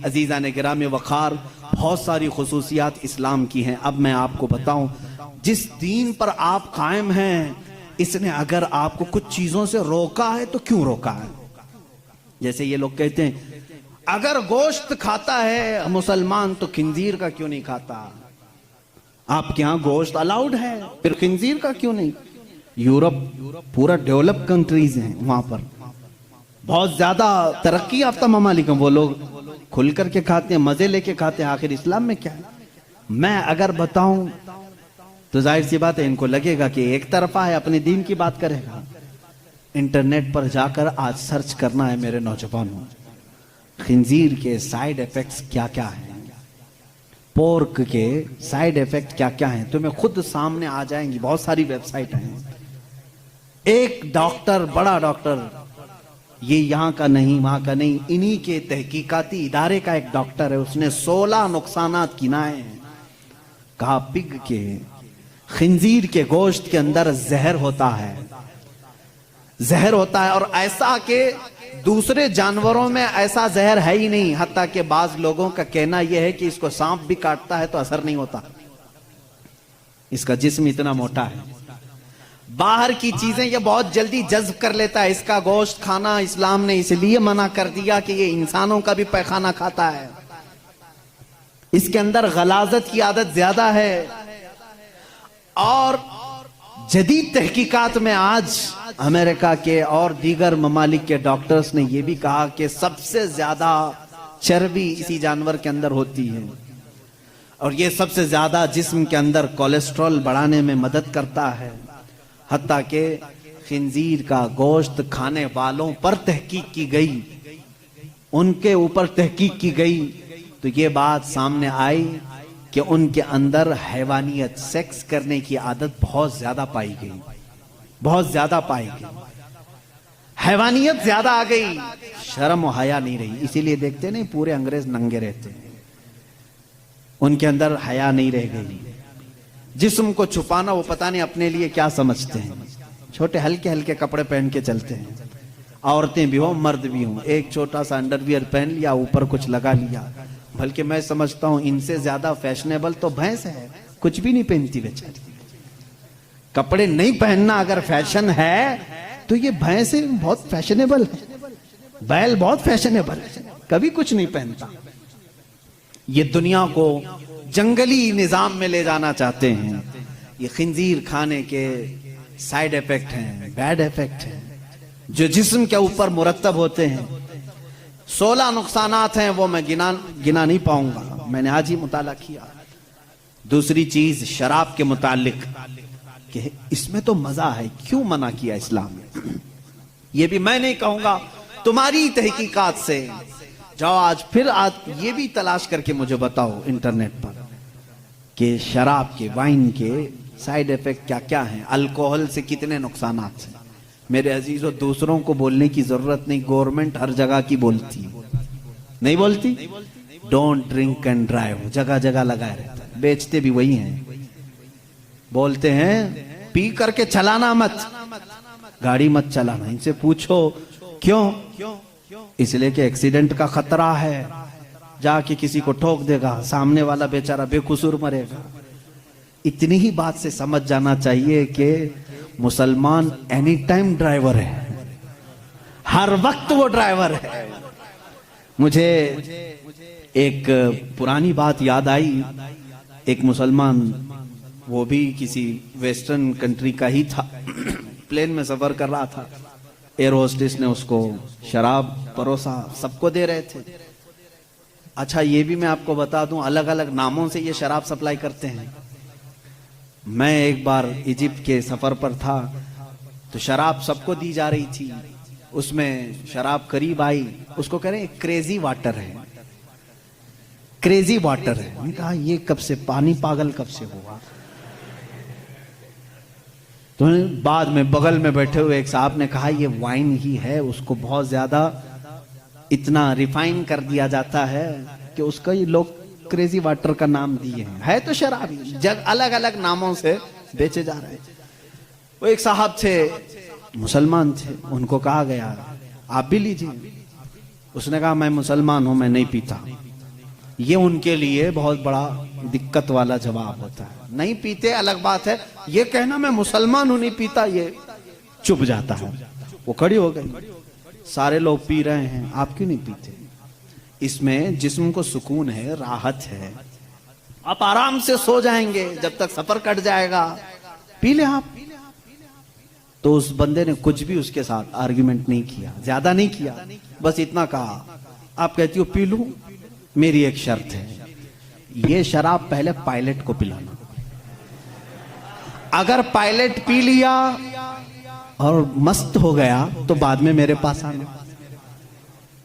अजीज़ा ने गिराम वक़ार, बहुत सारी खुसूसियात इस्लाम की हैं। अब मैं आपको बताऊं, जिस दीन पर आप कायम हैं, इसने अगर आपको कुछ चीजों से रोका है तो क्यों रोका है? जैसे ये लोग कहते हैं अगर गोश्त खाता है मुसलमान तो खिंजीर का क्यों नहीं खाता? आपके यहां गोश्त अलाउड है, फिर खिंजीर का क्यों नहीं? यूरोप पूरा डेवलप कंट्रीज हैं, वहां पर बहुत ज्यादा तरक्की याफ्ता ममालिक हैं, वो लोग खुल करके खाते हैं, मजे लेके खाते हैं। आखिर इस्लाम में क्या है? मैं अगर बताऊं तो जाहिर सी बात है इनको लगेगा कि एक तरफा है, अपने दीन की बात करेगा। इंटरनेट पर जाकर आज सर्च करना है मेरे नौजवानों, खिंजीर के साइड इफेक्ट्स क्या क्या हैं, पोर्क के साइड इफेक्ट क्या क्या हैं, तुम्हें खुद सामने आ जाएंगी। बहुत सारी वेबसाइट हैं। एक डॉक्टर, बड़ा डॉक्टर, ये यहां का नहीं वहां का नहीं, इन्हीं के तहकीकाती इदारे का एक डॉक्टर है, उसने 16 नुकसानात गिनाए हैं। कहा पिग के, खिंजीर के गोश्त के अंदर जहर होता है, जहर होता है, और ऐसा कि दूसरे जानवरों में ऐसा जहर है ही नहीं। हत्ता के बाज लोगों का कहना यह है कि इसको सांप भी काटता है तो असर नहीं होता, इसका जिस्म इतना मोटा है। बाहर की चीजें ये बहुत जल्दी जज्ब कर लेता है। इसका गोश्त खाना इस्लाम ने इसलिए मना कर दिया कि ये इंसानों का भी पैखाना खाता है, इसके अंदर गलाजत की आदत ज्यादा है। और जदीद तहकीकात में आज अमेरिका के और दीगर ममालिक के डॉक्टर्स ने यह भी कहा कि सबसे ज्यादा चर्बी इसी जानवर के अंदर होती है, और यह सबसे ज्यादा जिस्म के अंदर कोलेस्ट्रॉल बढ़ाने में मदद करता है। हत्ता के खिंजीर का गोश्त खाने वालों पर तहकीक की गई, उनके ऊपर तहकीक की गई, तो ये बात सामने आई कि उनके अंदर हैवानियत, सेक्स करने की आदत बहुत ज्यादा पाई गई, बहुत ज्यादा पाई गई, हैवानियत ज्यादा आ गई, शर्म और हया नहीं रही। इसीलिए देखते नहीं पूरे अंग्रेज नंगे रहते हैं, उनके अंदर हया नहीं रह गई। जिस्म को छुपाना वो पता नहीं अपने लिए क्या समझते हैं, छोटे हल्के हल्के कपड़े पहन के चलते हैं, औरतें भी हो मर्द भी हो, एक छोटा सा अंडरवियर पहन लिया, ऊपर कुछ लगा लिया। बल्कि मैं समझता हूं इनसे ज्यादा फैशनेबल तो भैंस है, कुछ भी नहीं पहनती बेचारी। कपड़े नहीं पहनना अगर फैशन है तो ये भैंस बहुत फैशनेबल है, बैल बहुत फैशनेबल है, कभी कुछ नहीं पहनता। ये दुनिया को जंगली निजाम में ले जाना चाहते हैं। ये खिंजीर खाने के साइड इफेक्ट हैं, बैड इफेक्ट हैं, जो जिस्म के ऊपर मुरतब होते हैं। 16 नुकसानात हैं, वो मैं गिना नहीं पाऊंगा, मैंने आज ही मुताला किया। दूसरी चीज शराब के मुतालिक कि इसमें तो मजा है, क्यों मना किया इस्लाम ने? ये भी मैं नहीं कहूंगा, तुम्हारी तहकीकात से जाओ आज ये भी तलाश करके मुझे बताओ इंटरनेट पर कि शराब के, वाइन के साइड इफेक्ट क्या क्या हैं, अल्कोहल से कितने नुकसानात हैं। मेरे अजीजों, दूसरों को बोलने की जरूरत नहीं, गवर्नमेंट हर जगह की बोलती है, नहीं बोलती? डोंट ड्रिंक एंड ड्राइव जगह जगह लगाए रहता है, बेचते भी वही हैं। बोलते हैं पी करके चलाना मत, गाड़ी मत चलाना। इनसे पूछो क्यों? इसलिए कि एक्सीडेंट का खतरा है, जाके किसी को ठोक देगा, सामने वाला बेचारा बेकसूर मरेगा। इतनी ही बात से समझ जाना चाहिए कि मुसलमान एनी टाइम ड्राइवर है, हर वक्त वो ड्राइवर है। मुझे एक पुरानी बात याद आई, एक मुसलमान, वो भी किसी वेस्टर्न कंट्री का ही था, प्लेन में सफर कर रहा था, एयर होस्टेस ने उसको शराब परोसा, सबको दे रहे थे। अच्छा ये भी मैं आपको बता दूं, अलग अलग नामों से ये शराब सप्लाई करते हैं। मैं एक बार इजिप्ट के सफर पर था, तो शराब सबको दी जा रही थी, उसमें शराब करीब आई, उसको कह रहे हैं क्रेजी वाटर है, क्रेजी वाटर है। मैंने कहा ये कब से, पानी पागल कब से हुआ? तो बाद में बगल में बैठे हुए एक साहब ने कहा ये वाइन ही है, उसको बहुत ज्यादा इतना रिफाइन कर दिया जाता है कि उसका ये लोग क्रेजी वाटर का नाम दिए हैं। है तो शराब ही, जग अलग अलग नामों से बेचे जा रहे हैं। वो एक साहब थे, मुसलमान थे, उनको कहा गया आप भी लीजिए। उसने कहा मैं मुसलमान हूं, मैं नहीं पीता। ये उनके लिए बहुत बड़ा दिक्कत वाला जवाब होता है। नहीं पीते अलग बात है, ये कहना मैं मुसलमान हूं नहीं पीता, ये चुप जाता है। वो खड़ी हो गई, सारे लोग पी रहे हैं, आप क्यों नहीं पीते? इसमें जिस्म को सुकून है, राहत है, आप आराम से सो जाएंगे जब तक सफर कट जाएगा, पी ले आप। तो उस बंदे ने कुछ भी उसके साथ आर्ग्यूमेंट नहीं किया, ज्यादा नहीं किया, बस इतना कहा, आप कहती हो पी लूं, मेरी एक शर्त है, ये शराब पहले पायलट को पिलाना। अगर पायलट पी लिया और मस्त हो गया तो बाद में मेरे पास आना।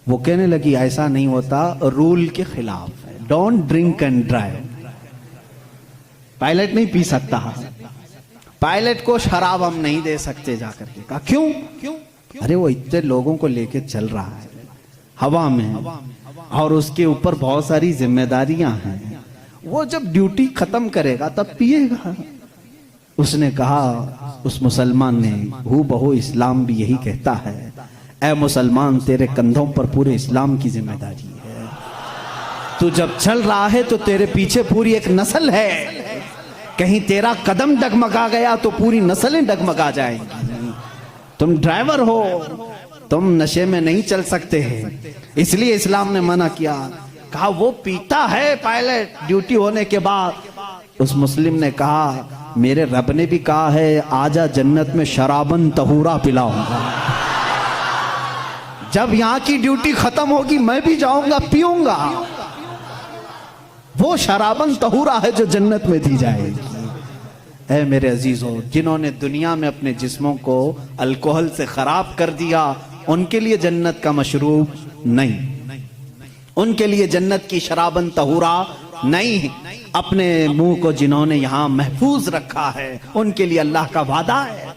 वो कहने लगी ऐसा नहीं होता, रूल के खिलाफ है, don't drink and drive. Pilot नहीं पी सकता, पायलट को शराब हम नहीं दे सकते जाकर के। कहा क्यों? अरे वो इतने लोगों को लेके चल रहा है हवा में, और उसके ऊपर बहुत सारी जिम्मेदारियां हैं, वो जब ड्यूटी खत्म करेगा तब पिएगा। उसने कहा, उस मुसलमान ने, हू बहू इस्लाम भी यही कहता है, ऐ मुसलमान तेरे कंधों पर पूरे इस्लाम की जिम्मेदारी है, तू जब चल रहा है तो तेरे पीछे पूरी एक नस्ल है, कहीं तेरा कदम डगमगा गया तो पूरी नस्लें डगमगा जाएंगी। तुम ड्राइवर हो, तुम नशे में नहीं चल सकते हैं, इसलिए इस्लाम ने मना किया। कहा वो पीता है पायलट ड्यूटी होने के बाद। उस मुस्लिम ने कहा, मेरे रब ने भी कहा है, आजा जन्नत में शराबन तहूरा पिलाऊंगा। जब यहां की ड्यूटी खत्म होगी मैं भी जाऊंगा, पीऊंगा। वो शराबन तहूरा है जो जन्नत में दी जाएगी। ऐ मेरे अजीजों, जिन्होंने दुनिया में अपने जिस्मों को अल्कोहल से खराब कर दिया, उनके लिए जन्नत का मशरूब नहीं, उनके लिए जन्नत की शराबन तहूरा नहीं। अपने मुंह को जिन्होंने यहां महफूज रखा है, उनके लिए अल्लाह का वादा है,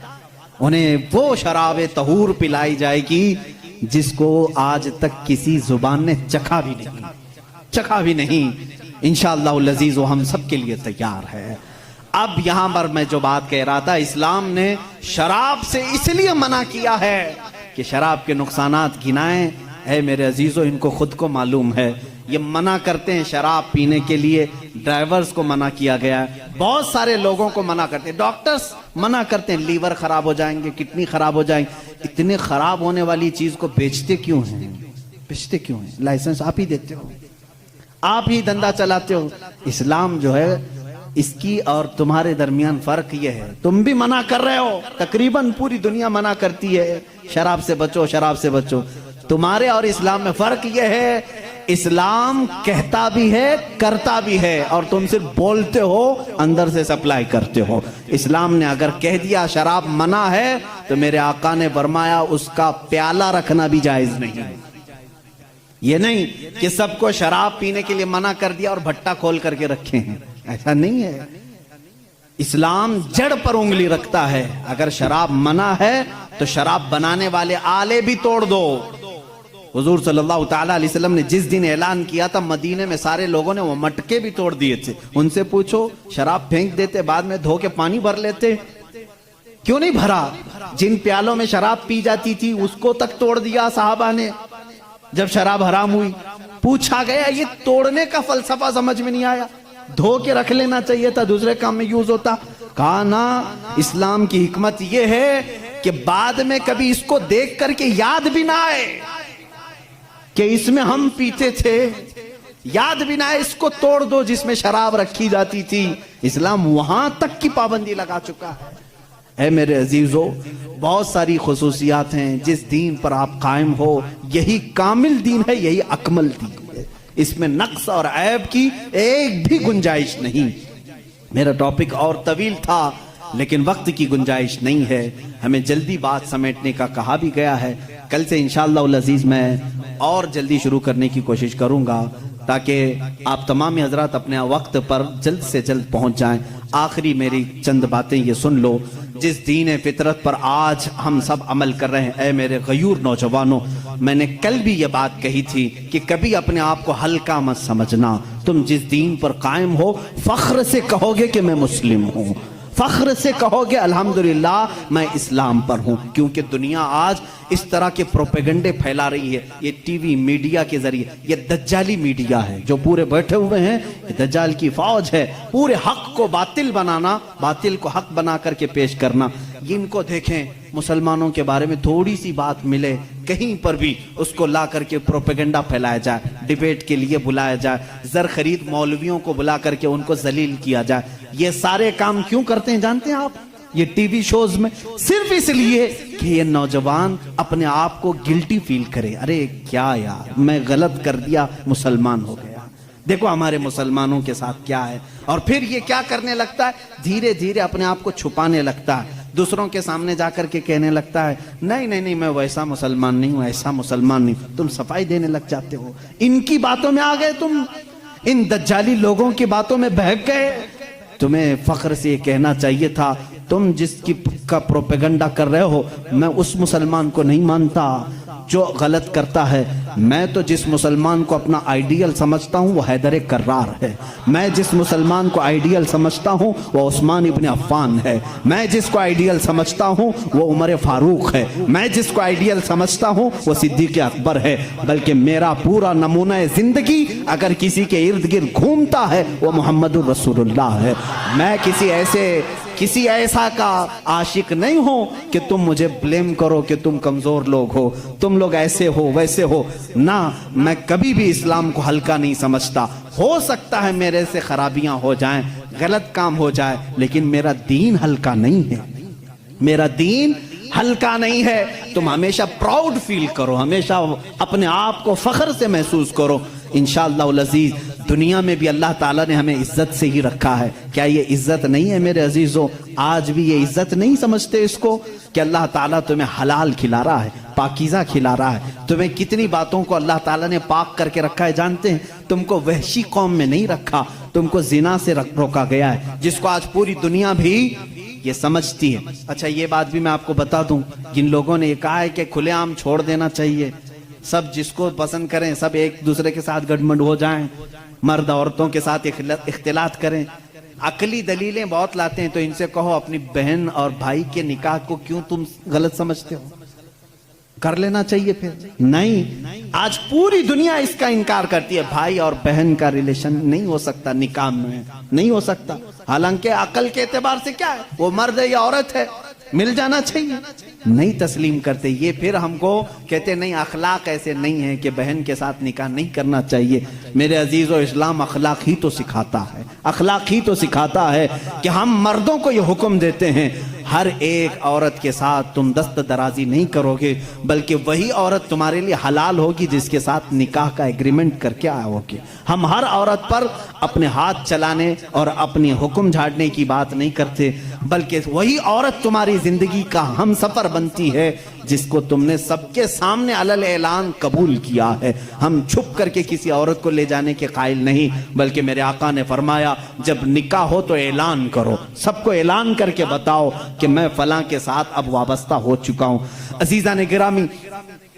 उन्हें वो शराब तहूर पिलाई जाएगी जिसको आज तक किसी जुबान ने चखा भी नहीं। इंशाअल्लाह लजीज हम सब के लिए तैयार है। अब यहां पर मैं जो बात कह रहा था, इस्लाम ने शराब से इसलिए मना किया है कि शराब के नुकसानात गिनाएं। है मेरे अजीजों, इनको खुद को मालूम है, ये मना करते हैं शराब पीने के लिए, ड्राइवर्स को मना किया गया है, बहुत सारे लोगों को मना करते हैं, डॉक्टर्स मना करते हैं, लीवर खराब हो जाएंगे, किडनी खराब हो जाएंगे। इतने खराब होने वाली चीज को बेचते क्यों हैं? लाइसेंस आप ही देते हो, आप ही धंधा चलाते हो। इस्लाम जो है, इसकी और तुम्हारे दरमियान फर्क यह है, तुम भी मना कर रहे हो, तकरीबन पूरी दुनिया मना करती है शराब से बचो। तुम्हारे और इस्लाम में फर्क यह है, इस्लाम कहता भी है करता भी है, और तुम सिर्फ बोलते हो, अंदर से सप्लाई करते हो। इस्लाम ने अगर कह दिया शराब मना है, तो मेरे आका ने फरमाया उसका प्याला रखना भी जायज नहीं। ये नहीं कि सबको शराब पीने के लिए मना कर दिया और भट्टा खोल करके रखे हैं, ऐसा नहीं है। इस्लाम जड़ पर उंगली रखता है। अगर शराब मना है तो शराब बनाने वाले आले भी तोड़ दो। हुजूर सल्लल्लाहु ताला अलैहि वसल्लम ने जिस दिन ऐलान किया था, मदीने में सारे लोगों ने वो मटके भी तोड़ दिए थे। उनसे पूछो, शराब फेंक देते, बाद में धो के पानी भर लेते, क्यों नहीं भरा? जिन प्यालों में शराब पी जाती थी उसको तक तोड़ दिया साहबा ने। जब शराब हराम हुई, पूछा गया, ये तोड़ने का फलसफा समझ में नहीं आया, धो के रख लेना चाहिए था, दूसरे काम में यूज होता। कहा ना, इस्लाम की हिकमत ये है कि बाद में कभी इसको देख करके याद भी ना आए कि इसमें हम पीते थे, याद भी ना आए, इसको तोड़ दो जिसमें शराब रखी जाती थी। इस्लाम वहां तक की पाबंदी लगा चुका है। ऐ मेरे अजीजों, बहुत सारी खुसूसियात हैं। जिस दीन पर आप कायम हो, यही कामिल दीन है, यही अकमल दीन है। इसमें नक्स और ऐब की एक भी गुंजाइश नहीं। मेरा टॉपिक और तवील था, लेकिन वक्त की गुंजाइश नहीं है, हमें जल्दी बात समेटने का कहा भी गया है। कल से इंशाअल्लाह अज़ीज़ मैं और जल्दी शुरू करने की कोशिश करूंगा, ताकि आप तमाम हजरात अपने वक्त पर जल्द से जल्द पहुंच जाएं। आखिरी मेरी चंद बातें ये सुन लो, जिस दीन फितरत पर आज हम सब अमल कर रहे हैं, ऐ मेरे गयूर नौजवानों, मैंने कल भी ये बात कही थी कि कभी अपने आप को हल्का मत समझना। तुम जिस दीन पर कायम हो, फख्र से कहोगे कि मैं मुस्लिम हूँ, फख्र से कहोगे अल्हम्दुलिल्लाह मैं इस्लाम पर हूं। क्योंकि दुनिया आज इस तरह के प्रोपेगेंडे फैला रही है, ये टीवी मीडिया के जरिए, ये दज्जाली मीडिया है जो पूरे बैठे हुए हैं, ये दज्जाल की फौज है। पूरे हक को बातिल बनाना, बातिल को हक बना करके पेश करना। इनको देखें, मुसलमानों के बारे में थोड़ी सी बात मिले कहीं पर भी उसको ला करके प्रोपेगेंडा फैलाया जाए, डिबेट के लिए बुलाया जाए, जर खरीद मौलवियों को बुला करके उनको जलील किया जाए। ये सारे काम क्यों करते हैं जानते हैं आप? ये टीवी शोज में सिर्फ इसलिए कि ये नौजवान अपने आप को गिल्टी फील करे, अरे क्या यार मैं गलत कर दिया, मुसलमान हो गया। देखो हमारे मुसलमानों के साथ क्या है। और फिर ये क्या करने लगता है, धीरे धीरे अपने आप को छुपाने लगता है, दूसरों के सामने जाकर के कहने लगता है नहीं नहीं नहीं मैं वैसा मुसलमान नहीं हूं, ऐसा मुसलमान नहीं। तुम सफाई देने लग जाते हो, इनकी बातों में आ गए तुम, इन दज्जाली लोगों की बातों में बहक गए। तुम्हें फख्र से ये कहना चाहिए था, तुम जिसकी का प्रोपेगेंडा कर रहे हो, मैं उस मुसलमान को नहीं मानता जो गलत करता है। मैं तो जिस मुसलमान को अपना आइडियल समझता हूं वो हैदर कर्रार है। मैं जिस मुसलमान को आइडियल समझता हूं वो उस्मान इब्न अफ़्फ़ान है। मैं जिसको आइडियल समझता हूं वो उमर फारूक है। मैं जिसको आइडियल समझता हूं वो सिद्दीक़ अकबर है। बल्कि मेरा पूरा नमूना जिंदगी अगर किसी के इर्द गिर्द घूमता है वो मोहम्मदुर रसूलुल्लाह है। मैं किसी ऐसा का आशिक नहीं हो कि तुम मुझे ब्लेम करो कि तुम कमजोर लोग हो, तुम लोग ऐसे हो वैसे हो ना। मैं कभी भी इस्लाम को हल्का नहीं समझता। हो सकता है मेरे से खराबियां हो जाएं, गलत काम हो जाए, लेकिन मेरा दीन हल्का नहीं है। मेरा दीन हल्का नहीं है। तुम हमेशा प्राउड फील करो, हमेशा अपने आप को फख्र से महसूस करो। इंशाअल्लाह अज़ीज दुनिया में भी अल्लाह ताला ने हमें इज्जत से ही रखा है। क्या ये इज्जत नहीं है मेरे अजीजों? आज भी ये इज्जत नहीं समझते इसको कि अल्लाह ताला तुम्हें हलाल खिला रहा है, पाकीज़ा खिला रहा है। तुम्हें कितनी बातों को अल्लाह ताला ने पाक करके रखा है जानते हैं? तुमको वहशी कौम में नहीं रखा, तुमको जिना से रोका गया है, जिसको आज पूरी दुनिया भी ये समझती है। अच्छा ये बात भी मैं आपको बता दूं, जिन लोगों ने ये कहा है कि खुलेआम छोड़ देना चाहिए, सब जिसको पसंद करें, सब एक दूसरे के साथ गठबंध हो जाएं, मर्द औरतों के साथ इख्तिलात करें, अकली दलीलें बहुत लाते हैं। तो इनसे कहो अपनी बहन और भाई के निकाह को क्यों तुम गलत समझते हो? कर लेना चाहिए फिर। नहीं, आज पूरी दुनिया इसका इनकार करती है। भाई और बहन का रिलेशन नहीं हो सकता, निकाह में नहीं हो सकता। हालांकि अकल के एतबार से क्या है, वो मर्द है या औरत है, मिल जाना चाहिए। नहीं तस्लीम करते ये, फिर हमको कहते नहीं अखलाक ऐसे नहीं है कि बहन के साथ निकाह नहीं करना चाहिए। मेरे अजीजों, इस्लाम अखलाक ही तो सिखाता है, अखलाक ही तो सिखाता है कि हम मर्दों को ये हुक्म देते हैं हर एक औरत के साथ तुम दस्त दराजी नहीं करोगे, बल्कि वही औरत तुम्हारे लिए हलाल होगी जिसके साथ निकाह का एग्रीमेंट करके आओगे। हम हर औरत पर अपने हाथ चलाने और अपने हुक्म झाड़ने की बात नहीं करते, बल्कि वही औरत तुम्हारी जिंदगी का हम सफर बनती है जिसको तुमने सबके सामने अलल ऐलान कबूल किया है। हम छुप करके किसी औरत को ले जाने के कायल नहीं, बल्कि मेरे आका ने फरमाया जब निकाह हो तो ऐलान करो, सबको ऐलान करके बताओ कि मैं फलां के साथ अब वाबस्ता हो चुका हूं। अजीजा ने गिरामी,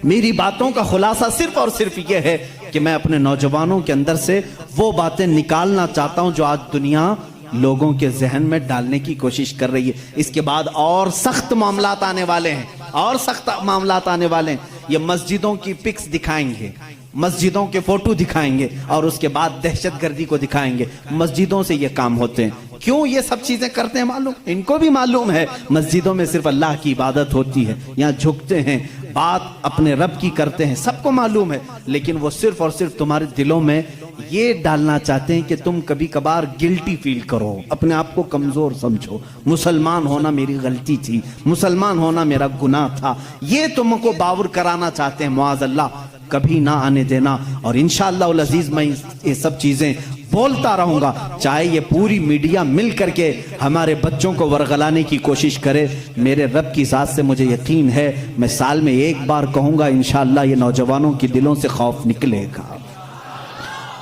मेरी बातों का खुलासा सिर्फ और सिर्फ यह है कि मैं अपने नौजवानों के अंदर से वो बातें निकालना चाहता हूं जो आज दुनिया लोगों के जहन में डालने की कोशिश कर रही है। इसके बाद और सख्त मामलात आने वाले हैं, और सख्त मामलात आने वाले हैं। ये मस्जिदों की पिक्स दिखाएंगे, मस्जिदों के फोटो दिखाएंगे और उसके बाद दहशतगर्दी को दिखाएंगे। मस्जिदों से ये काम होते हैं। क्यों ये सब चीजें करते हैं मालूम? इनको भी मालूम है मस्जिदों में सिर्फ अल्लाह की इबादत होती है, यहाँ झुकते हैं, बात अपने रब की करते हैं, सबको मालूम है। लेकिन वो सिर्फ और सिर्फ तुम्हारे दिलों में ये डालना चाहते हैं कि तुम कभी कभार गिल्टी फील करो, अपने आप को कमजोर समझो। मुसलमान होना मेरी गलती थी, मुसलमान होना मेरा गुनाह था, ये तुमको बावर कराना चाहते हैं। मुआज़ल्लाह, कभी ना आने देना। और इंशाअल्लाह अज़ीज़ मैं ये सब चीजें बोलता रहूंगा, चाहे ये पूरी मीडिया मिल करके हमारे बच्चों को वरगलाने की कोशिश करे। मेरे रब की साथ से मुझे यकीन है, मैं साल में एक बार कहूंगा इंशाअल्लाह ये नौजवानों के दिलों से खौफ निकलेगा,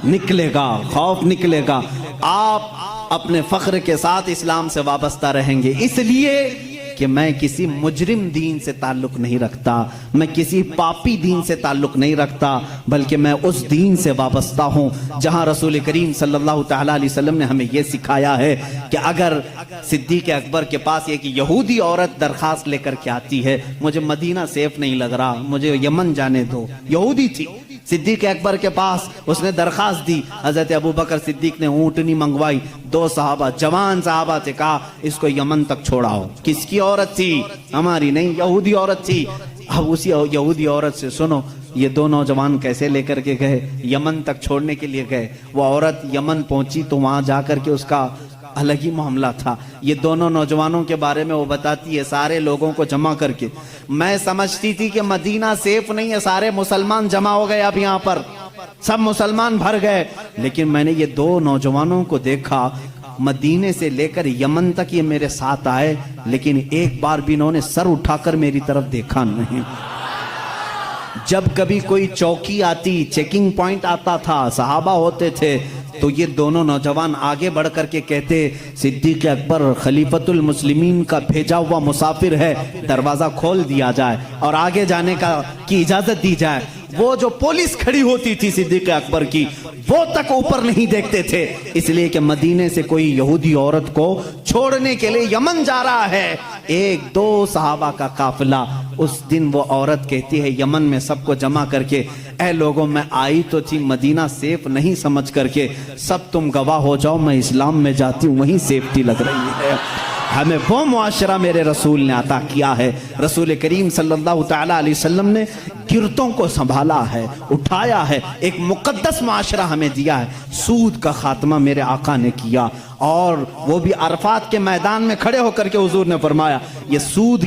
निकलेगा, खौफ निकलेगा। आप अपने फख्र के साथ इस्लाम से वाबस्ता रहेंगे, इसलिए कि मैं किसी मुजरिम दीन से ताल्लुक नहीं रखता, मैं किसी पापी दीन से ताल्लुक नहीं रखता, बल्कि मैं उस दीन से वाबस्ता हूँ जहाँ रसूल करीम सल्लल्लाहु तआला अलैहि वसल्लम ने हमें यह सिखाया है कि अगर सिद्दीक अकबर के पास एक यहूदी औरत दरखास्त लेकर के आती है, मुझे मदीना सेफ नहीं लग रहा, मुझे यमन जाने दो, यहूदी थी, सिद्दीक अकबर के पास उसने दरखास्त दी। हजरत अबू बकर सिद्दीक ने ऊँटनी मंगवाई, 2 सहाबा जवान सहाबा से कहा इसको यमन तक छोड़ाओ। किसकी औरत थी? हमारी नहीं, यहूदी औरत थी। अब उसी यहूदी औरत से सुनो ये 2 नौजवान कैसे लेकर के गए, यमन तक छोड़ने के लिए गए। वो औरत यमन पहुंची तो वहां जाकर के उसका अलग ही मामला था। ये दोनों नौजवानों के बारे में वो बताती है, सारे लोगों को जमा करके, मैं समझती थी कि मदीना सेफ नहीं है, सारे मुसलमान जमा हो गए, अब यहाँ पर सब मुसलमान भर गए, लेकिन मैंने ये 2 नौजवानों को देखा, मदीने से लेकर यमन तक ये मेरे साथ आए, लेकिन एक बार भी इन्होंने सर उठाकर मेरी तरफ देखा नहीं। जब कभी कोई चौकी आती, चेकिंग पॉइंट आता था, सहाबा होते थे, तो ये दोनों नौजवान आगे बढ़ करके कहते, सिद्दीक अकबर खलीफतुल मुस्लिमीन का भेजा हुआ मुसाफिर है, दरवाजा खोल दिया जाए और आगे जाने की इजाजत दी जाए। वो जो पुलिस खड़ी होती थी सिद्दीक अकबर की, वो तक ऊपर नहीं देखते थे, इसलिए कि मदीने से कोई यहूदी औरत को छोड़ने के लिए यमन जा रहा है। 1-2 सहाबा का काफिला, उस दिन वो औरत कहती है यमन में सबको जमा करके, ऐ लोगों मैं आई तो थी मदीना सेफ नहीं समझ करके, सब तुम गवाह हो जाओ, मैं इस्लाम में जाती हूँ वहीं सेफ्टी लग रही है। हमें वो मुआशरा मेरे रसूल ने अता किया है। रसूल करीम सल्लल्लाहु तआला अलैहि वसल्लम ने गिरतों को संभाला है, उठाया है, एक मुकद्दस मुआशरा हमें दिया है। सूद का खात्मा मेरे आका ने किया, और वो भी अरफात के मैदान में खड़े होकर के हुजूर ने फरमाया, ये सूद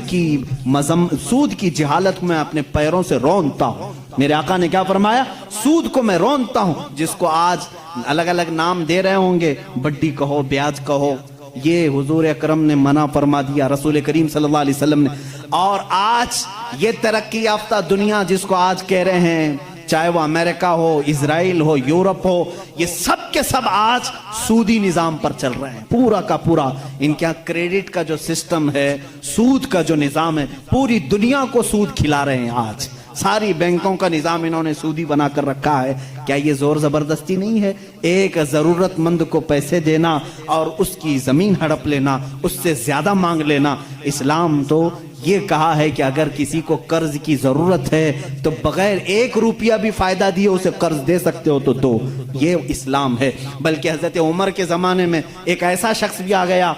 की जहालत में अपने पैरों से रौंदता हूँ। मेरे आका ने क्या फरमाया? सूद को मैं रौंदता हूँ, जिसको आज अलग अलग नाम दे रहे होंगे, बड्डी कहो, ब्याज कहो, ये हुजूर अकरम ने मना फरमा दिया, रसूल करीम सल्लल्लाहु अलैहि वसल्लम ने। और आज ये तरक्की याफ्ता दुनिया जिसको आज कह रहे हैं, चाहे वो अमेरिका हो, इजराइल हो, यूरोप हो, ये सब के सब आज सूदी निजाम पर चल रहे हैं, पूरा का पूरा। इनके यहाँ क्रेडिट का जो सिस्टम है, सूद का जो निजाम है, पूरी दुनिया को सूद खिला रहे हैं आज। सारी बैंकों का निजाम इन्होंने सूदी बना कर रखा है। क्या ये जोर जबरदस्ती नहीं है? एक जरूरतमंद को पैसे देना और उसकी जमीन हड़प लेना, उससे ज्यादा मांग लेना। इस्लाम तो ये कहा है कि अगर किसी को कर्ज की जरूरत है तो बगैर 1 रुपया भी फायदा दिए उसे कर्ज दे सकते हो तो दो, ये इस्लाम है। बल्कि हजरत उमर के जमाने में एक ऐसा शख्स भी आ गया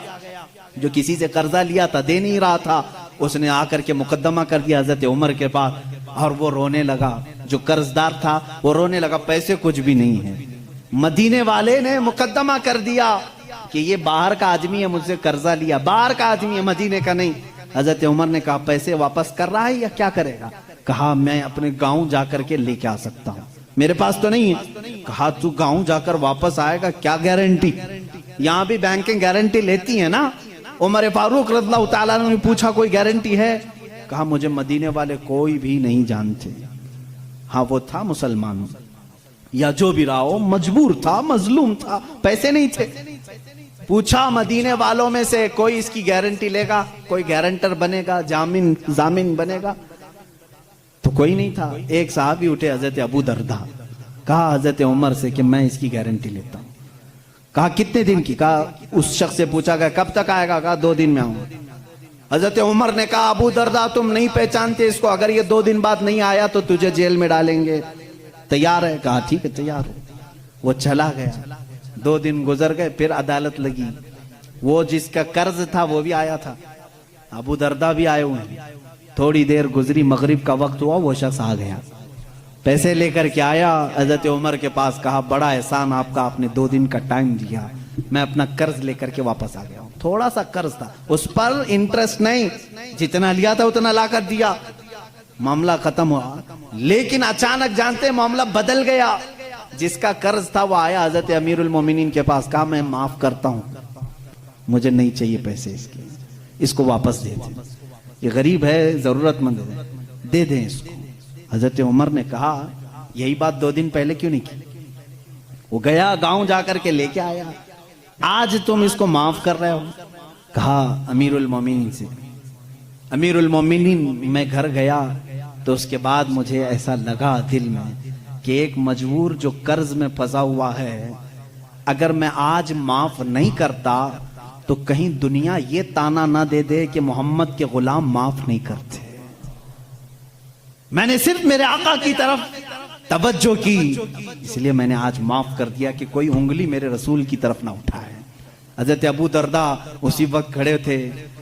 जो किसी से कर्जा लिया था, दे नहीं रहा था, उसने आकर के मुकदमा कर दिया हजरत उमर के पास, और वो रोने लगा, जो कर्जदार था वो रोने लगा, पैसे कुछ भी नहीं है। मदीने वाले ने मुकदमा कर दिया कि ये बाहर का आदमी है, मुझसे कर्जा लिया, बाहर का आदमी है, मदीने का नहीं। हजरत उमर ने कहा पैसे वापस कर रहा है या क्या करेगा? कहा मैं अपने गांव जाकर के लेके आ सकता हूँ, मेरे पास तो नहीं है। कहा तू गांव जाकर वापस आएगा, क्या गारंटी? यहाँ भी बैंकिंग गारंटी लेती है ना। उमर फारूक रज़ियल्लाहु ताला ने पूछा कोई गारंटी है? कहा मुझे मदीने वाले कोई भी नहीं जानते। हाँ वो था मुसलमान या जो भी रहा हो, मजबूर था, मजलूम था, पैसे नहीं थे। पूछा मदीने वालों में से कोई इसकी गारंटी लेगा, कोई गारंटर बनेगा, जामिन बनेगा? तो कोई नहीं था। एक साहबी उठे हजरत अबू दरदा, कहा हजरत उमर से कि मैं इसकी गारंटी लेता हूं। कहा कितने दिन की? कहा उस शख्स से पूछा गया कब तक आएगा? कहा 2 दिन में आऊंगा। हजरत उमर ने कहा अबू दरदा तुम नहीं पहचानते इसको, अगर ये 2 दिन बाद नहीं आया तो तुझे जेल में डालेंगे, तैयार है? कहा ठीक है तैयार है। वो चला गया, 2 दिन गुजर गए, फिर अदालत लगी। वो जिसका कर्ज था वो भी आया था, अबू दरदा भी आए हुए हैं। थोड़ी देर गुजरी, मगरिब का वक्त हुआ, वो शख्स आ गया, पैसे लेकर के आया हजरत उमर के पास। कहा बड़ा एहसान आपका, आपने 2 दिन का टाइम दिया, मैं अपना कर्ज लेकर के वापस आ गया हूं। थोड़ा सा कर्ज था, उस पर इंटरेस्ट नहीं, जितना लिया था उतना ला कर दिया, मामला खत्म हुआ। लेकिन अचानक जानते मामला बदल गया। जिसका कर्ज था वो आया हजरत अमीरुल मोमिनीन के पास, कहा मैं माफ करता हूं, मुझे नहीं चाहिए पैसे इसके, इसको वापस दे दें, ये गरीब है, जरूरतमंद है, दे दें इसको। हजरत उमर ने कहा यही बात 2 दिन पहले क्यों नहीं की? वो गया गांव जाकर के लेके आया, आज तुम इसको माफ कर रहे हो? कहा अमीरुल मोमिनीन से अमीरुल मोमिनीन मैं घर गया तो उसके बाद मुझे ऐसा लगा दिल में कि एक मजबूर जो कर्ज में फंसा हुआ है, अगर मैं आज माफ नहीं करता तो कहीं दुनिया ये ताना ना दे दे कि मोहम्मद के गुलाम माफ नहीं करते। मैंने सिर्फ मेरे आका की तरफ तवज्जो की, इसलिए मैंने आज माफ कर दिया कि कोई उंगली मेरे रसूल की तरफ ना उठाए। हजरत अबू दरदा उसी वक्त खड़े थे।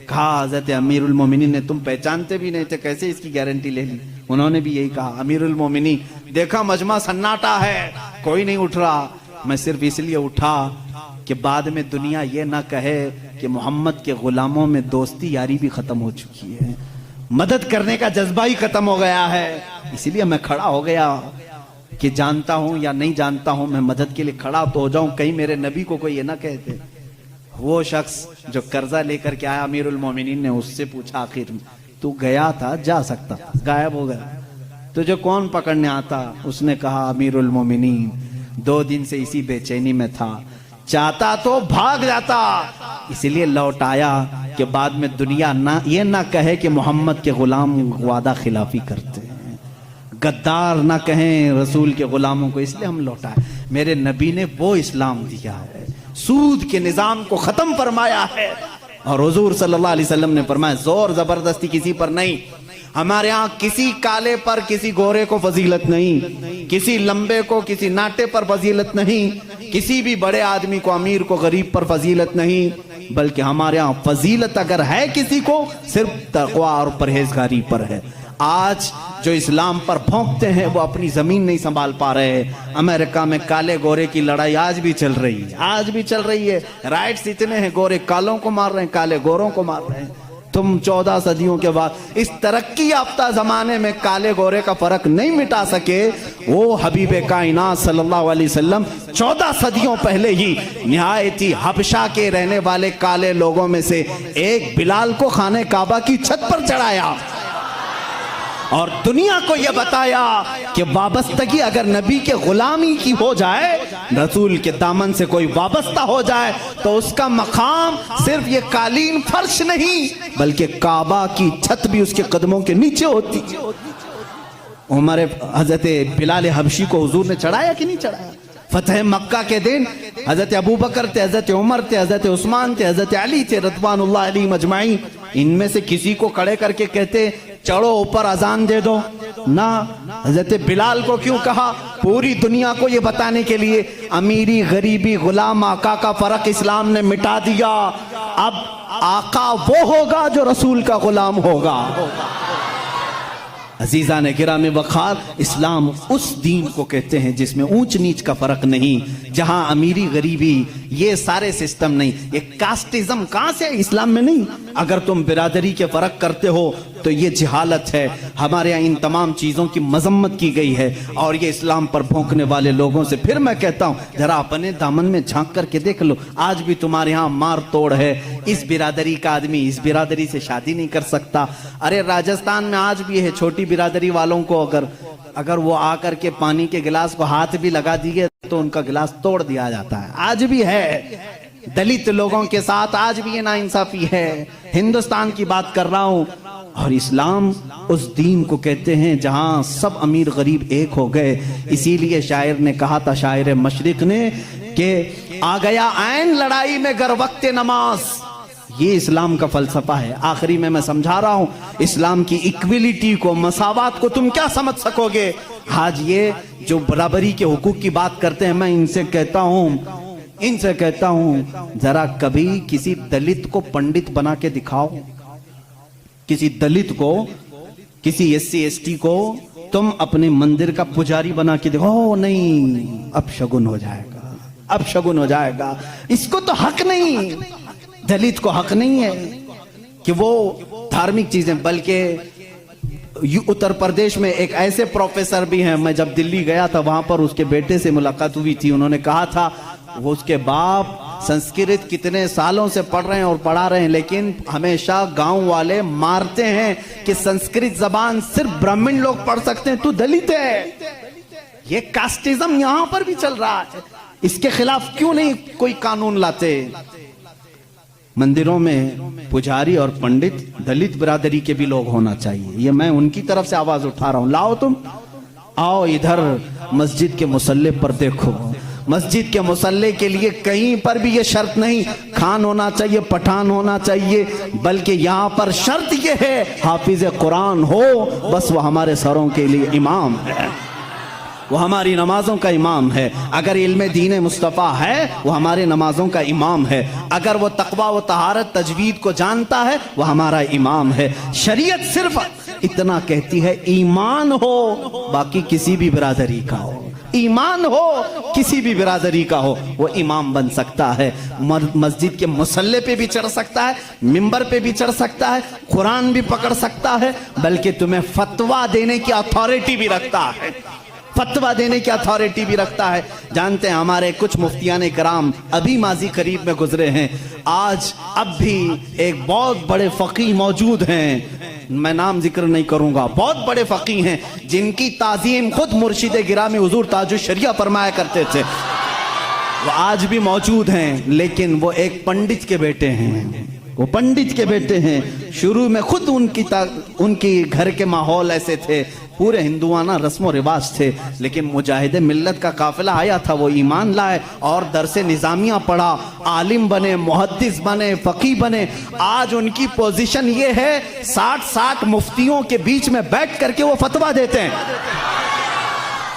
कहा हजरत अमीरुल मोमिनीन ने, तुम पहचानते भी नहीं थे, कैसे इसकी गारंटी ले ली? उन्होंने भी यही कहा, अमीरुल मोमिनीन देखा मजमा सन्नाटा है, कोई नहीं उठ रहा, मैं सिर्फ इसलिए उठा कि बाद में दुनिया ये ना कहे कि मोहम्मद के गुलामों में दोस्ती यारी भी खत्म हो चुकी है, मदद करने का जज्बा ही खत्म हो गया है। इसीलिए मैं खड़ा हो गया कि जानता हूं या नहीं जानता हूं, मैं मदद के लिए खड़ा तो हो जाऊं, कहीं मेरे नबी को कोई ये ना कहते। वो शख्स जो कर्जा लेकर के आया अमीरुल मोमिनीन ने उससे पूछा, आखिर तू गया था, जा सकता था, गायब हो गया, तुझे कौन पकड़ने आता? उसने कहा, अमीरुल मोमिनीन 2 दिन से इसी बेचैनी में था, चाहता तो भाग जाता, इसीलिए लौट आया कि बाद में दुनिया ना ये ना कहे कि मोहम्मद के गुलाम वादा खिलाफी करते हैं, गद्दार ना कहें रसूल के गुलामों को, इसलिए हम लौटाए। मेरे नबी ने वो इस्लाम दिया है, सूद के निजाम को खत्म फरमाया है। और हुजूर सल्लल्लाहु अलैहि वसल्लम ने फरमाया, जोर जबरदस्ती किसी पर नहीं। हमारे यहाँ किसी काले पर किसी गोरे को फजीलत नहीं, किसी लंबे को किसी नाटे पर फजीलत नहीं, किसी भी बड़े आदमी को अमीर को गरीब पर फजीलत नहीं, बल्कि हमारे यहाँ फजीलत अगर है किसी को सिर्फ तकवा और परहेजगारी पर है। आज जो इस्लाम पर भौंकते हैं वो अपनी जमीन नहीं संभाल पा रहे। अमेरिका में काले गोरे की लड़ाई आज भी चल रही है, आज भी चल रही है। राइट्स इतने हैं, गोरे कालों को मार रहे हैं, काले गोरों को मार रहे हैं। तुम 14 सदियों के बाद इस तरक्की याफ्ता जमाने में काले गोरे का फर्क नहीं मिटा सके, वो हबीबे कायनात सल्लल्लाहु अलैहि वसल्लम 14 सदियों पहले ही निहायती हबशा के रहने वाले काले लोगों में से एक बिलाल को खाने काबा की छत पर चढ़ाया और दुनिया को यह बताया कि वाबस्तगी अगर नबी के गुलामी की हो जाए, रसूल के दामन से कोई वाबस्ता हो जाए, तो उसका मकाम सिर्फ ये कालीन फर्श नहीं बल्कि काबा की छत भी उसके कदमों के नीचे होती। उमर हजरत बिलाल हबशी को हुजूर ने चढ़ाया कि नहीं चढ़ाया? फतेह मक्का के दिन हजरत अबू बकर थे, हजरत उमर थे, हजरत उस्मान थे, हजरत अली थे रज़वानुल्लाह अलैहिम अजमाइन। इनमें से किसी को खड़े करके कहते चढ़ो ऊपर अजान दे दो ना। हजरत बिलाल को क्यों कहा? पूरी दुनिया को ये बताने के लिए अमीरी गरीबी गुलाम आका का फर्क इस्लाम ने मिटा दिया। अब आका वो होगा जो रसूल का गुलाम होगा। अजीजा ने गिरामी वखार, इस्लाम उस दीन को कहते हैं जिसमें ऊंच नीच का फर्क नहीं, जहां अमीरी गरीबी ये सारे सिस्टम नहीं। ये कास्टिज्म कहां से? इस्लाम में नहीं। अगर तुम बिरादरी के फर्क करते हो तो ये जहालत है। हमारे यहाँ इन तमाम चीजों की मजम्मत की गई है और ये इस्लाम पर भौंकने वाले लोगों से फिर मैं कहता हूं, जरा अपने दामन में झांक करके देख लो। आज भी तुम्हारे यहाँ मार तोड़ है। इस बिरादरी का आदमी इस बिरादरी से शादी नहीं कर सकता। अरे राजस्थान में आज भी है, छोटी बिरादरी वालों को अगर वो आकर के पानी के गिलास को हाथ भी लगा दिए तो उनका गिलास तोड़ दिया जाता है। आज भी है। दलित लोगों के साथ आज भी ये नाइंसाफी है। हिंदुस्तान की बात कर रहा हूं। और इस्लाम उस दीन को कहते हैं जहां सब अमीर गरीब एक हो गए। इसीलिए शायर ने कहा था, शायर मशरिक ने, कि आ गया ऐन लड़ाई में गर वक्त नमाज। ये इस्लाम का फलसफा है। आखिरी में मैं समझा रहा हूं, इस्लाम की इक्विलिटी को, मसावत को तुम क्या समझ सकोगे? आज ये जो बराबरी के हुकूक की बात करते हैं, मैं इनसे कहता हूं जरा कभी किसी दलित को पंडित बना के दिखाओ, किसी दलित को, किसी SC ST को तुम अपने मंदिर का पुजारी बना के देखो। नहीं, अब शगुन हो जाएगा, अब शगुन हो जाएगा। इसको तो हक नहीं, दलित को हक नहीं है कि वो धार्मिक चीजें। बल्कि उत्तर प्रदेश में एक ऐसे प्रोफेसर भी हैं, मैं जब दिल्ली गया था वहां पर उसके बेटे से मुलाकात हुई थी। उन्होंने कहा था वो उसके बाप संस्कृत कितने सालों से पढ़ रहे हैं और पढ़ा रहे हैं, लेकिन हमेशा गांव वाले मारते हैं कि संस्कृत जबान सिर्फ ब्राह्मण लोग पढ़ सकते हैं, तू दलित है। ये कास्टिज्म यहां पर भी चल रहा है। इसके खिलाफ क्यों नहीं कोई कानून लाते? मंदिरों में पुजारी और पंडित दलित बिरादरी के भी लोग होना चाहिए। ये मैं उनकी तरफ से आवाज उठा रहा हूं। लाओ तुम आओ इधर मस्जिद के मुसल्ले पर देखो। मस्जिद के मुसल्ले के लिए कहीं पर भी ये शर्त नहीं खान होना चाहिए, पठान होना चाहिए, बल्कि यहाँ पर शर्त ये है हाफिज कुरान हो, बस वो हमारे सरों के लिए इमाम है, वो हमारी नमाजों का इमाम है। अगर इल्म दीन मुस्तफ़ा है वो हमारे नमाजों का इमाम है। अगर वो तकवा व तहारत तजवीद को जानता है वो हमारा इमाम है। शरीयत सिर्फ इतना कहती है ईमान हो, बाकी किसी भी बिरादरी का हो, ईमान हो किसी भी बिरादरी का हो, वो इमाम बन सकता है। मस्जिद के मुसल्ले पे भी चढ़ सकता है, मिंबर पे भी चढ़ सकता है, कुरान भी पकड़ सकता है, बल्कि तुम्हें फतवा देने की अथॉरिटी भी रखता है, फतवा देने की अथॉरिटी भी रखता है। जानते हैं हमारे कुछ मुफ्तियान कराम अभी माजी करीब में गुजरे हैं, आज अब भी एक बहुत बड़े फकीह मौजूद हैं, मैं नाम जिक्र नहीं करूंगा, बहुत बड़े फकीह हैं जिनकी ताजीम खुद मुर्शिद गिरामी हुजूर ताजुश शरिया फरमाया करते थे, वो आज भी मौजूद हैं, लेकिन वो एक पंडित के बेटे हैं, वो पंडित के बेटे हैं। शुरू में खुद उनकी घर के माहौल ऐसे थे, पूरे हिंदुआना रस्म रिवाज थे, लेकिन मुजाहिदे मिल्लत का काफिला आया था, वो ईमान लाए और दरसे निजामिया पढ़ा, आलिम बने, मुहद्दिस बने, फकी बने। आज उनकी पोजीशन ये है 60 मुफ्तियों के बीच में बैठ करके वो फतवा देते हैं।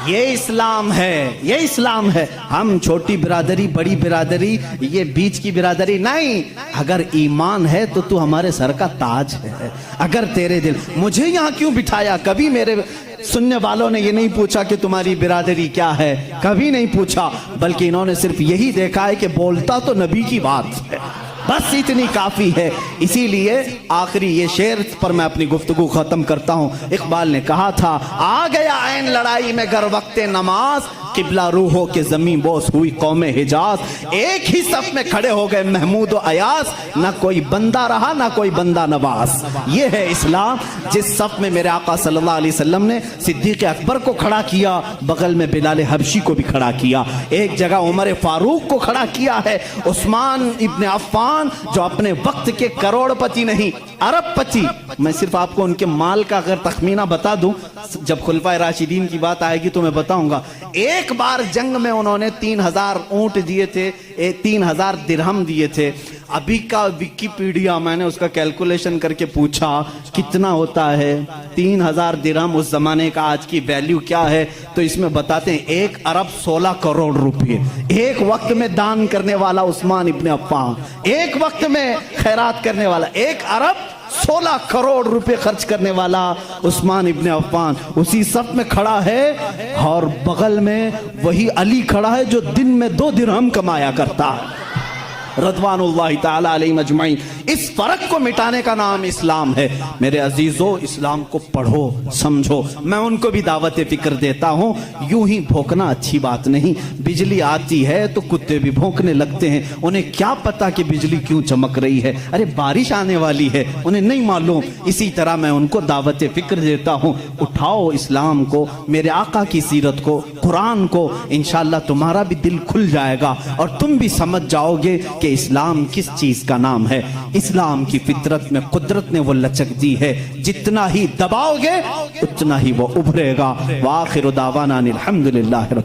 ये इस्लाम है, ये इस्लाम है। हम छोटी बिरादरी, बड़ी बिरादरी, ये बीच की बिरादरी नहीं। अगर ईमान है तो तू हमारे सर का ताज है। अगर तेरे दिल, मुझे यहाँ क्यों बिठाया, कभी मेरे सुनने वालों ने ये नहीं पूछा कि तुम्हारी बिरादरी क्या है, कभी नहीं पूछा, बल्कि इन्होंने सिर्फ यही देखा है कि बोलता तो नबी की बात है, बस इतनी काफी है। इसीलिए आखिरी ये शेर पर मैं अपनी गुफ्तगू खत्म करता हूं। इकबाल ने कहा था, आ गया ऐन लड़ाई में गर वक्ते नमाज, किबला रूहों के जमीन बोस हुई कौमे हिजाज, एक ही सफ में खड़े हो गए महमूद और अयास, ना कोई बंदा रहा ना कोई बंदा नवाज। ये है इस्लाम। जिस सफ में मेरे आका सल्लल्लाहु अलैहि वसल्लम ने सिद्दीक अकबर को खड़ा किया, बगल में बिलाल हबशी को भी खड़ा किया, एक जगह उमर फारूक को खड़ा किया है, उस्मान इब्ने अफ्फान जो अपने वक्त के करोड़पति नहीं अरबपति, मैं सिर्फ आपको उनके माल का अगर तखमीना बता दूं, जब खुलफाए राशिदीन की बात आएगी तो मैं बताऊंगा। एक बार जंग में उन्होंने 3000 ऊंट दिए थे, 3000 दिरहम दिए थे। अभी का विकिपीडिया मैंने उसका कैलकुलेशन करके पूछा कितना होता है 3000 दिरहम, उस जमाने का आज की वैल्यू क्या है, तो इसमें बताते हैं 1 अरब 16 करोड़ रुपए। एक वक्त में दान करने वाला उस्मान इब्ने अफ्फान, एक वक्त में खैरात करने वाला, 1 अरब 16 करोड़ रुपए खर्च करने वाला उस्मान इब्ने अफ्फान उसी सफ में खड़ा है, और बगल में वही अली खड़ा है जो दिन में 2 दिरहम कमाया करता है, रज़वानुल्लाहि ताला अलैहिम अजमईन। इस फर्क को मिटाने का नाम इस्लाम है। मेरे अजीजों, इस्लाम को पढ़ो, समझो। मैं उनको भी दावत फिक्र देता हूँ। यूं ही भौंकना अच्छी बात नहीं। बिजली आती है तो कुत्ते भी भौंकने लगते हैं, उन्हें क्या पता कि बिजली क्यों चमक रही है, अरे बारिश आने वाली है, उन्हें नहीं मालूम। इसी तरह मैं उनको दावत फिक्र देता हूँ, उठाओ इस्लाम को, मेरे आका की सीरत को, कुरान को, इंशाअल्लाह तुम्हारा भी दिल खुल जाएगा और तुम भी समझ जाओगे कि इस्लाम किस चीज का नाम है। इस्लाम की फितरत में कुदरत ने वो लचक दी है, जितना ही दबाओगे उतना ही वो उभरेगा। वाखिर दावाना अनिल हम्दुलिल्लाह।